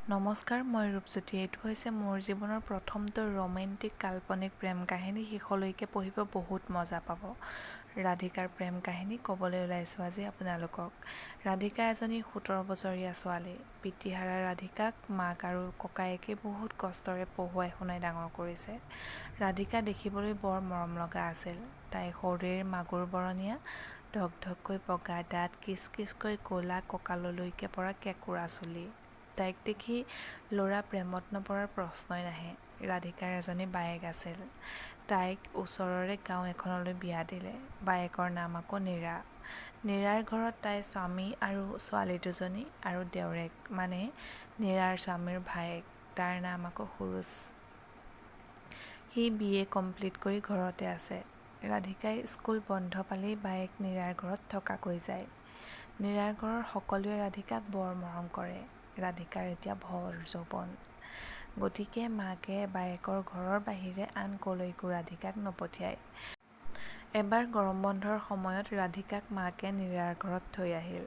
নমস্কাৰ, মই ৰূপজ্যোতি। এইটো হৈছে মোৰ জীৱনৰ প্ৰথমটো ৰোমেণ্টিক কাল্পনিক প্ৰেম কাহিনী। শেষলৈকে পঢ়িব বহুত মজা পাব। ৰাধিকাৰ প্ৰেম কাহিনী ক'বলৈ ওলাইছোঁ আজি আপোনালোকক। ৰাধিকা এজনী 17 বছৰীয়া ছোৱালী। পিতৃহাৰা ৰাধিকাক মাক আৰু ককায়েকে বহুত কষ্টৰে পঢ়ুৱাই শুনাই ডাঙৰ কৰিছে। ৰাধিকা দেখিবলৈ বৰ মৰম লগা আছিল। তাই সৰুৰে মাগুৰ বৰণীয়া, ঢকঢককৈ বগা দাঁত, কিচকিচকৈ ক'লা কঁকাললৈকে পৰা কেঁকোৰা চুলি। তাইক দেখি ল'ৰা প্ৰেমত নপৰাৰ প্ৰশ্নই নাহে। ৰাধিকাৰ এজনী বায়েক আছিল। তাইক ওচৰৰে গাঁও এখনলৈ বিয়া দিলে। বায়েকৰ নাম আকৌ নীৰা। নীৰাৰ ঘৰত তাইৰ স্বামী আৰু ছোৱালী দুজনী আৰু দেউৰেক, মানে নীৰাৰ স্বামীৰ ভায়েক, তাৰ নাম আকৌ সুৰুজ। সি BA কমপ্লিট কৰি ঘৰতে আছে। ৰাধিকাই স্কুল বন্ধ পালেই বায়েক নীৰাৰ ঘৰত থকাকৈ যায়। নীৰাৰ ঘৰৰ সকলোৱে ৰাধিকাক বৰ মৰম কৰে। ৰাধিকাৰ এতিয়া ভৰ যৌৱন, গতিকে মাকে বায়েকৰ ঘৰৰ বাহিৰে আন কলৈকো ৰাধিকাক নপঠিয়ায়। এবাৰ গৰম বন্ধৰ সময়ত ৰাধিকাক মাকে নীৰাৰ ঘৰত থৈ আহিল।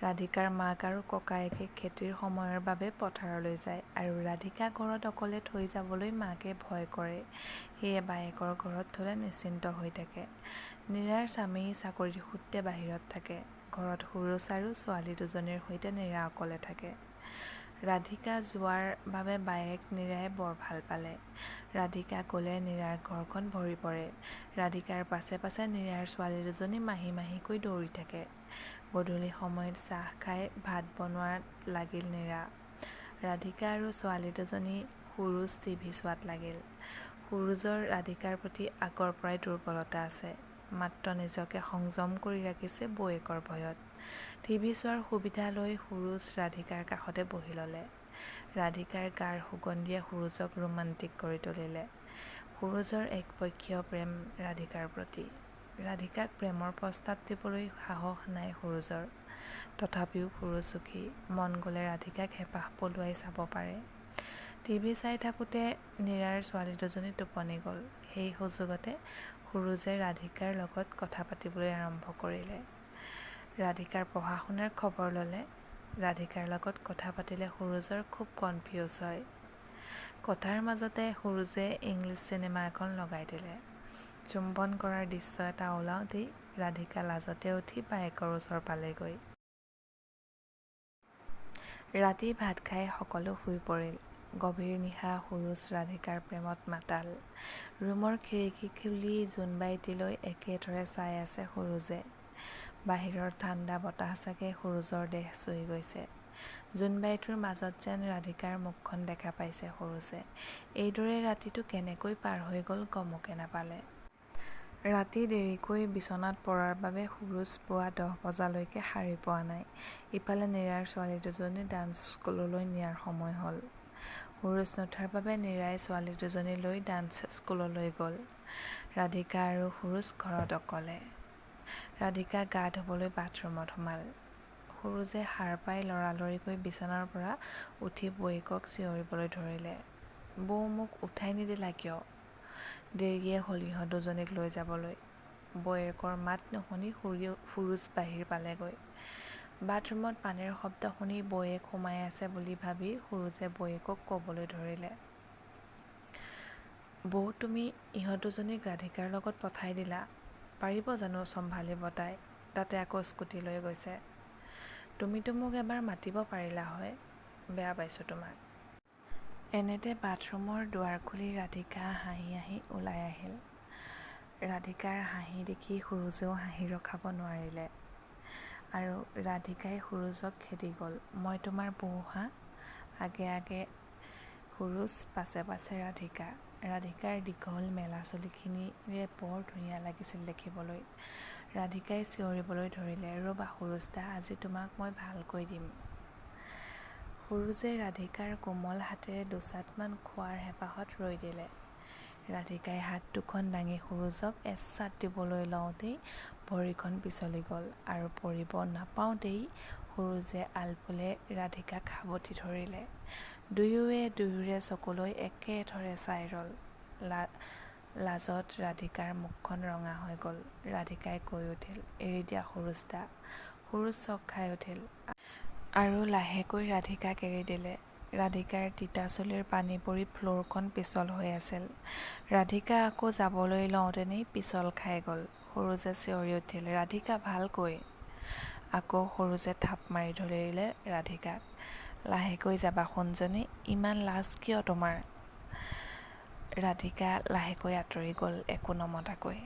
ৰাধিকাৰ মাক আৰু ককায়েকে খেতিৰ সময়ৰ বাবে পথাৰলৈ যায় আৰু ৰাধিকা ঘৰত অকলে থৈ যাবলৈ মাকে ভয় কৰে। সেয়ে বায়েকৰ ঘৰত থ'লে নিশ্চিন্ত হৈ থাকে। নীৰাৰ স্বামী চাকৰিৰ সূত্ৰে বাহিৰত থাকে। ঘৰত সুৰুজ আৰু ছোৱালী দুজনীৰ সৈতে নীৰা অকলে থাকে। ৰাধিকা যোৱাৰ বাবে বায়েক নীৰাই বৰ ভাল পালে। ৰাধিকা গ'লে নীৰাৰ ঘৰখন ভৰি পৰে। ৰাধিকাৰ পাছে পাছে নীৰাৰ ছোৱালী দুজনী মাহী মাহীকৈ দৌৰি থাকে। গধূলি সময়ত চাহ খাই ভাত বনোৱাত লাগিল নীৰা। ৰাধিকা আৰু ছোৱালী দুজনী সুৰুজ টিভি চোৱাত লাগিল। সুৰুজৰ ৰাধিকাৰ প্ৰতি আগৰ পৰাই দুৰ্বলতা আছে, মাত্ৰ নিজকে সংযম কৰি ৰাখিছে বৌয়েকৰ ভয়ত। টিভি চোৱাৰ সুবিধা লৈ সুৰুজ ৰাধিকাৰ কাষতে বহি ল'লে। ৰাধিকাৰ গাৰ সুগন্ধিয়ে সুৰুজক ৰোমাণ্টিক কৰি তুলিলে। সুৰুজৰ একপক্ষীয় প্ৰেম ৰাধিকাৰ প্ৰতি। ৰাধিকাক প্ৰেমৰ প্ৰস্তাৱ দিবলৈ সাহস নাই সুৰুজৰ। তথাপিও সুৰুজ সুখী। মন গ'লে ৰাধিকাক হেঁপাহ পলুৱাই চাব পাৰে। টিভি চাই থাকোঁতে নীৰাৰ ছোৱালী দুজনী টোপনি গ'ল। সেই সুযোগতে সুৰুজে ৰাধিকাৰ লগত কথা পাতিবলৈ আৰম্ভ কৰিলে। ৰাধিকাৰ পঢ়া শুনাৰ খবৰ ল'লে। ৰাধিকাৰ লগত কথা পাতিলে সুৰুজৰ খুব কনফিউজ হয়। কথাৰ মাজতে সুৰুজে ইংলিছ চিনেমা এখন লগাই দিলে। চুম্বন কৰাৰ দৃশ্য এটা ওলাওঁতেই ৰাধিকা লাজতে উঠি বায়েকৰ ওচৰ পালেগৈ। ৰাতি ভাত খাই সকলো শুই পৰিল। গভীৰ নিশা সুৰুজ ৰাধিকাৰ প্ৰেমত মাতাল। ৰুমৰ খিৰিকী খুলি জোনবাইটিলৈ একেথৰে চাই আছে সুৰুজে। বাহিৰৰ ঠাণ্ডা বতাহ চাগে সুৰুজৰ দেহ চুই গৈছে। জোনবাইটোৰ মাজত যেন ৰাধিকাৰ মুখখন দেখা পাইছে সুৰুজে। এইদৰে ৰাতিটো কেনেকৈ পাৰ হৈ গ'ল গমকে নাপালে। ৰাতি দেৰিকৈ বিচনাত পৰাৰ বাবে সুৰুজ পুৱা 10 বজালৈকে সাৰি পোৱা নাই। ইফালে নীৰাৰ ছোৱালী দুজনী ডান্স স্কুললৈ নিয়াৰ সময় হ'ল। সুৰুজ নুঠাৰ বাবে নীৰাই ছোৱালী দুজনী লৈ ডান্স স্কুললৈ গ'ল। ৰাধিকা আৰু সুৰুজ ঘৰত অকলে। ৰাধিকা গা ধুবলৈ বাথৰুমত সোমাল। সুৰুজে সাৰ পাই লৰালৰিকৈ বিচনাৰ পৰা উঠি বৌয়েকক চিঞৰিবলৈ ধৰিলে। বৌ, মোক উঠাই নিদিলা কিয়? দেৰিয়ে হ'ল ইহঁত দুজনীক লৈ যাবলৈ। বৌয়েকৰ মাত নুশুনি সুৰুজ বাহিৰ পালেগৈ। বাথৰুমত পানীৰ শব্দ শুনি বৌয়েক সোমাই আছে বুলি ভাবি সুৰুজে বৌয়েকক ক'বলৈ ধৰিলে। বৌ, তুমি ইহঁত দুজনীক ৰাধিকাৰ লগত পঠাই দিলা। পাৰিব জানো চম্ভালিব তাই? তাতে আকৌ স্কুটি লৈ গৈছে। তুমিতো মোক এবাৰ মাতিব পাৰিলা হয়। বেয়া পাইছোঁ তোমাক। এনেতে বাথৰুমৰ দুৱাৰ খুলি ৰাধিকা হাঁহি হাঁহি ওলাই আহিল। ৰাধিকাৰ হাঁহি দেখি সুৰুজেও হাঁহি ৰখাব নোৱাৰিলে আৰু ৰাধিকাই সুৰুজক খেদি গ'ল। মই তোমাৰ বৌ হা? আগে আগে সুৰুজ, পাছে পাছে ৰাধিকা। ৰাধিকাৰ দীঘল মেলা চুলিখিনিৰে বৰ ধুনীয়া লাগিছিল দেখিবলৈ। ৰাধিকাই চিঞৰিবলৈ ধৰিলে, ৰ'বা সুৰুজ দা, আজি তোমাক মই ভালকৈ দিম। সুৰুজে ৰাধিকাৰ কোমল হাতেৰে দুচাটমান খোৱাৰ হেঁপাহত ৰৈ দিলে। ৰাধিকাই হাত দুখন দাঙি সুৰুজক এচাট দিবলৈ লওঁতেই ভৰিখন পিছলি গ'ল আৰু পৰিব নাপাওঁতেই সুৰুজে আলফুলে ৰাধিকাক সাৱটি ধৰিলে। দুয়োৱে দুয়োৰে চকুলৈ একেথৰে চাই ৰ'ল। লাজত ৰাধিকাৰ মুখখন ৰঙা হৈ গ'ল। ৰাধিকাই কৈ উঠিল, এৰি দিয়া সুৰুজ দা। সুৰুজ চক খাই উঠিল আৰু লাহেকৈ ৰাধিকাক এৰি দিলে। ৰাধিকাৰ তিতা চুলিৰ পানী পৰি ফ্ল'ৰখন পিছল হৈ আছিল। ৰাধিকা আকৌ যাবলৈ লওঁতেনেই পিছল খাই গ'ল। সুৰুজে চিঞৰি উঠিল, ৰাধিকা ভালকৈ। আকৌ সুৰুজে থাপ মাৰি ধৰিলে ৰাধিকাক। লাহেকৈ যাবা সোণজনী, ইমান লাজ কিয় তোমাৰ? ৰাধিকা লাহেকৈ আঁতৰি গ'ল একো নমতাকৈ।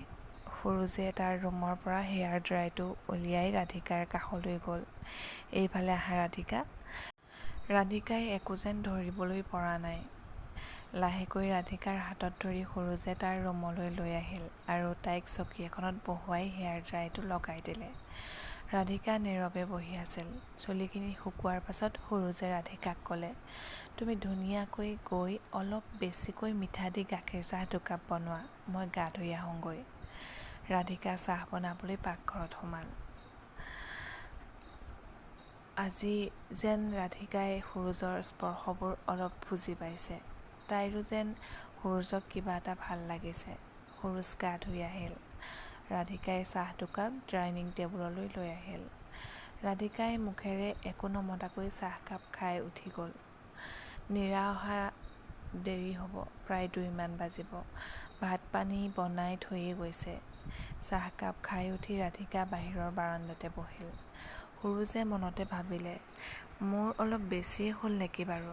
সুৰুজে তাৰ ৰুমৰ পৰা হেয়াৰ ড্ৰাইটো উলিয়াই ৰাধিকাৰ কাষলৈ গ'ল। এইফালে আহা ৰাধিকা। ৰাধিকাই একো যেন ধৰিবলৈ পৰা নাই। লাহেকৈ ৰাধিকাৰ হাতত ধৰি সুৰুজে তাৰ ৰুমলৈ লৈ আহিল আৰু তাইক চকী এখনত বহুৱাই হেয়াৰ ড্ৰাইটো লগাই দিলে। ৰাধিকা নীৰৱে বহি আছিল। চুলিখিনি শুকোৱাৰ পাছত সুৰুজে ৰাধিকাক ক'লে, তুমি ধুনীয়াকৈ গৈ অলপ বেছিকৈ মিঠা দি গাখীৰ চাহ দুকাপ বনোৱা, মই গা ধুই আহোঁগৈ। ৰাধিকা চাহ বনাবলৈ পাকঘৰত সোমাল। আজি যেন ৰাধিকাই সুৰুজৰ স্পৰ্শবোৰ অলপ বুজি পাইছে। তাইৰো যেন সুৰুজক কিবা এটা ভাল লাগিছে। সুৰুজ গা ধুই আহিল। ৰাধিকাই চাহ দুকাপ ডাইনিং টেবুললৈ লৈ আহিল। ৰাধিকাই মুখেৰে একো নমতাকৈ চাহকাপ খাই উঠি গ'ল। নীৰা অহা দেৰি হ'ব, প্ৰায় 2 মান বাজিব। ভাত পানী বনাই থৈয়ে গৈছে। চাহকাপ খাই উঠি ৰাধিকা বাহিৰৰ বাৰান্দাতে বহিল। সুৰুজে মনতে ভাবিলে, মোৰ অলপ বেছিয়ে হ'ল নেকি বাৰু?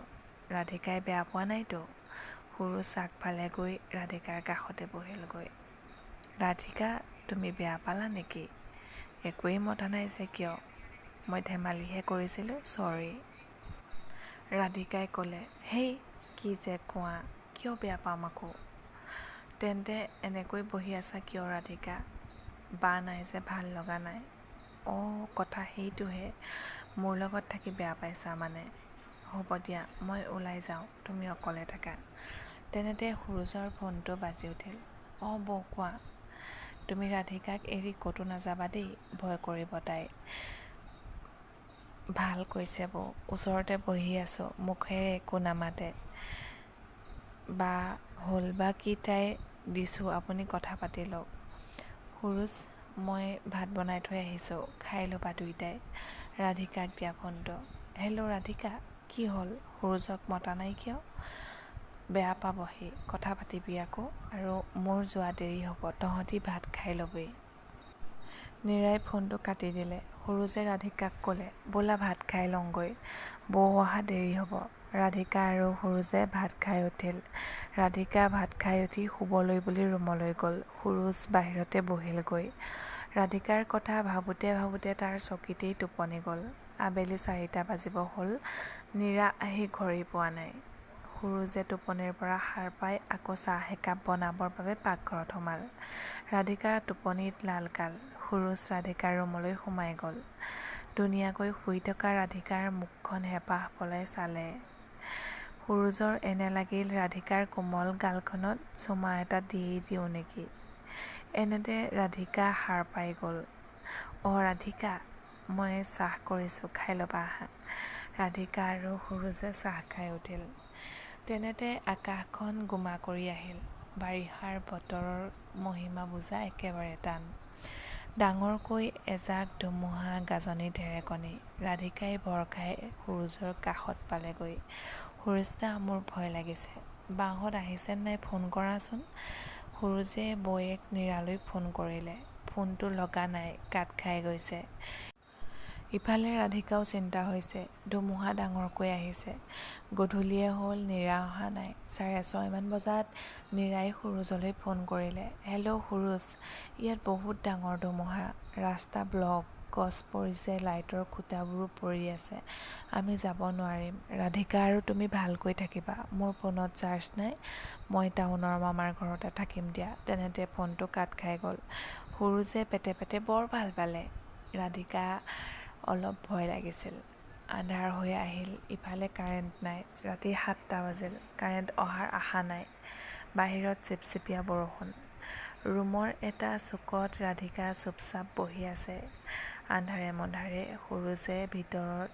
ৰাধিকাই বেয়া পোৱা নাইতো? সুৰুজ আগফালে গৈ ৰাধিকাৰ কাষতে বহিলগৈ। ৰাধিকা, তুমি বেয়া পালা নেকি? একোৱেই মতা নাই যে কিয়? মই ধেমালিহে কৰিছিলোঁ, চৰি। ৰাধিকাই ক'লে, হেই কি যে কোৱা, কিয় বেয়া পাম আকৌ? তেন্তে এনেকৈ বহি আছা কিয় ৰাধিকা? বা নাই যে ভাল লগা নাই? অঁ, কথা সেইটোহে, মোৰ লগত থাকি বেয়া পাইছা মানে? হ'ব দিয়া, মই ওলাই যাওঁ, তুমি অকলে থাকা। তেনেতে সুৰুজৰ ফোনটো বাজি উঠিল। অঁ বৌ, কোৱা। তুমি ৰাধিকাক এৰি ক'তো নাযাবা দেই, ভয় কৰিব তাই। ভাল কৈছে বৌ, ওচৰতে বহি আছোঁ, মুখেৰে একো নামাতে। বা হ'ল বা কি তাই দিছোঁ, আপুনি কথা পাতি লওক। সুৰুজ, মই ভাত বনাই থৈ আহিছোঁ, খাই ল'বা দুইটাই। ৰাধিকাক দিয়া ফোনটো। হেল্ল' ৰাধিকা, কি হ'ল? সুৰুজক মতা নাই কিয়? বেয়া পাব সি, কথা পাতিবি আকৌ। আৰু মোৰ যোৱা দেৰি হ'ব, তহঁতি ভাত খাই ল'বি। নীৰাই ফোনটো কাটি দিলে। সুৰুজে ৰাধিকাক ক'লে, ব'লা ভাত খাই লওঁগৈ, বৌ অহা দেৰি হ'ব। ৰাধিকা আৰু সুৰুজে ভাত খাই উঠিল। ৰাধিকা ভাত খাই উঠি শুবলৈ বুলি ৰুমলৈ গ'ল। সুৰুজ বাহিৰতে বহিলগৈ। ৰাধিকাৰ কথা ভাবোঁতে ভাবোঁতে তাৰ চকীতেই টোপনি গ'ল। আবেলি 4টা বাজিব হ'ল, নীৰা আহি ঘড়ী পোৱা নাই। সুৰুজে টোপনিৰ পৰা সাৰ পাই আকৌ চাহ একাপ বনাবৰ বাবে পাকঘৰত সোমাল। ৰাধিকাৰ টোপনিত লালকাল। সুৰুজ ৰাধিকাৰ ৰুমলৈ সোমাই গ'ল। ধুনীয়াকৈ শুই থকা ৰাধিকাৰ মুখখন হেঁপাহ পলাই চালে। সুৰুজৰ এনে লাগিল ৰাধিকাৰ কোমল গালখনত চুমা এটা দিয়েই দিওঁ নেকি। এনেতে ৰাধিকা সাৰ পাই গ'ল। অঁ ৰাধিকা, মই চাহ কৰিছোঁ, খাই ল'বা আহা। ৰাধিকা আৰু সুৰুজে চাহ খাই উঠিল। তেনেতে আকাশখন গোমা কৰি আহিল। বাৰিষাৰ বতৰৰ মহিমা বুজা একেবাৰে টান। ডাঙৰকৈ এজাক ধুমুহা, গাজনি, ঢেৰেকনি। ৰাধিকাই ভৰ খাই সুৰুজৰ কাষত পালেগৈ। সুৰুজদা, মোৰ ভয় লাগিছে, বাহঁত আহিছে নাই ফোন কৰাচোন। সুৰুজে বৌয়েক নীৰালৈ ফোন কৰিলে। ফোনটো লগা নাই, কাট খাই গৈছে। ইফালে ৰাধিকাও চিন্তা হৈছে, ধুমুহা ডাঙৰকৈ আহিছে। গধূলিয়ে হ'ল, নীৰা অহা নাই। 6:30 মান বজাত নীৰাই সুৰুজলৈ ফোন কৰিলে। হেল্ল' সুৰুজ, ইয়াত বহুত ডাঙৰ ধুমুহা, ৰাস্তা ব্লক, গছ পৰিছে, লাইটৰ খুঁটাবোৰো পৰি আছে, আমি যাব নোৱাৰিম। ৰাধিকা আৰু তুমি ভালকৈ থাকিবা, মোৰ ফোনত চাৰ্জ নাই, মই টাউনৰ মামাৰ ঘৰতে থাকিম দিয়া। তেনেতে ফোনটো কাট খাই গ'ল। সুৰুজে পেটে পেটে বৰ ভাল পালে। ৰাধিকা অলপ ভয় লাগিছিল। আন্ধাৰ হৈ আহিল। ইফালে কাৰেণ্ট নাই। ৰাতি 7টা বাজিল, কাৰেণ্ট অহাৰ আশা নাই। বাহিৰত চিপচিপীয়া বৰষুণ। ৰুমৰ এটা চুকত ৰাধিকা চুপচাপ বহি আছে। আন্ধাৰে মন্ধাৰে সুৰুজে ভিতৰত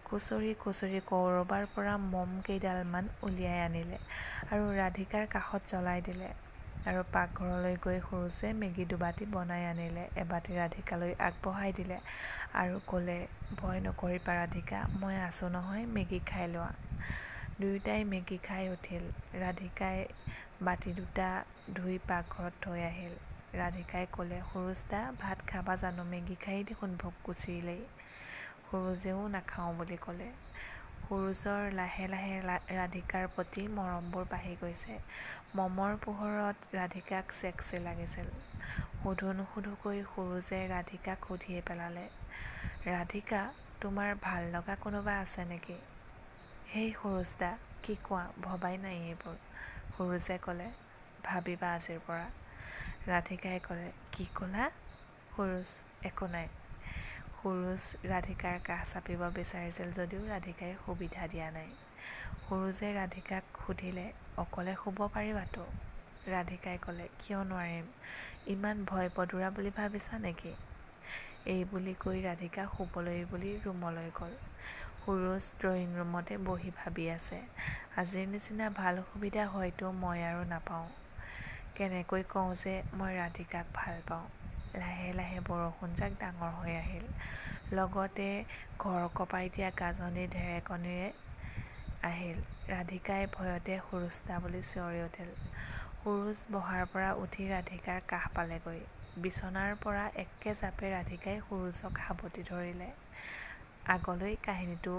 খুচৰি খুচৰি ক'ৰবাৰ পৰা মম কেইডালমান উলিয়াই আনিলে আৰু ৰাধিকাৰ কাষত জ্বলাই দিলে। আৰু পাকঘৰলৈ গৈ সুৰুজে মেগী দুবাতি বনাই আনিলে, এবাতি ৰাধিকালৈ আগবঢ়াই দিলে আৰু ক'লে, ভয় নকৰিবা ৰাধিকা, মই আছোঁ নহয়, মেগী খাই লোৱা। দুয়োটাই মেগী খাই উঠিল। ৰাধিকাই বাতি দুটা ধুই পাকঘৰত থৈ আহিল। ৰাধিকাই ক'লে, সুৰুজ দা, ভাত খাবা জানো? মেগী খাই দেখোন ভোক গুচিলেই। সুৰুজেও নাখাওঁ বুলি ক'লে। সুৰুজৰ লাহে লাহে ৰাধিকাৰ প্ৰতি মৰমবোৰ বাঢ়ি গৈছে। মমৰ পোহৰত ৰাধিকাক চেক্সি লাগিছিল। সুধো নুসুধোকৈ সুৰুজে ৰাধিকাক সুধিয়ে পেলালে, ৰাধিকা, তোমাৰ ভাল লগা কোনোবা আছে নেকি? হেই সুৰুজ দা, কি কোৱা, ভবাই নাই এইবোৰ। সুৰুজে ক'লে, ভাবিবা আজিৰ পৰা। ৰাধিকাই ক'লে, কি ক'লা? সুৰুজ, একো নাই। সুৰুজ ৰাধিকাৰ কাষ চাপিব বিচাৰিছিল যদিও ৰাধিকাই সুবিধা দিয়া নাই। সুৰুজে ৰাধিকাক সুধিলে, অকলে শুব পাৰিবাতো? ৰাধিকাই ক'লে, কিয় নোৱাৰিম? ইমান ভয় পদুৰা বুলি ভাবিছা নেকি? এই বুলি কৈ ৰাধিকা শুবলৈ বুলি ৰুমলৈ গ'ল। সুৰুজ ড্ৰয়িং ৰুমতে বহি ভাবি আছে, আজিৰ নিচিনা ভাল সুবিধা হয়তো মই আৰু নাপাওঁ। কেনেকৈ কওঁ যে মই ৰাধিকাক ভাল পাওঁ। লাহে লাহে বৰষুণজাক ডাঙৰ হৈ আহিল। লগতে ঘৰ কঁপাই দিয়া গাজনি ঢেৰেকনিৰে আহিল। ৰাধিকাই ভয়তে সুৰুজ দা বুলি চিঞৰি উঠিল। সুৰুজ বহাৰ পৰা উঠি ৰাধিকাৰ কাষ পালেগৈ। বিচনাৰ পৰা একে জাপে ৰাধিকাই সুৰুজক সাবটি ধৰিলে। আগলৈ কাহিনীটো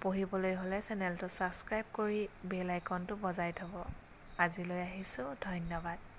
পঢ়িবলৈ হ'লে চেনেলটো ছাবস্ক্ৰাইব কৰি বেল আইকনটো বজাই থ'ব। আজিলৈ আহিছোঁ, ধন্যবাদ।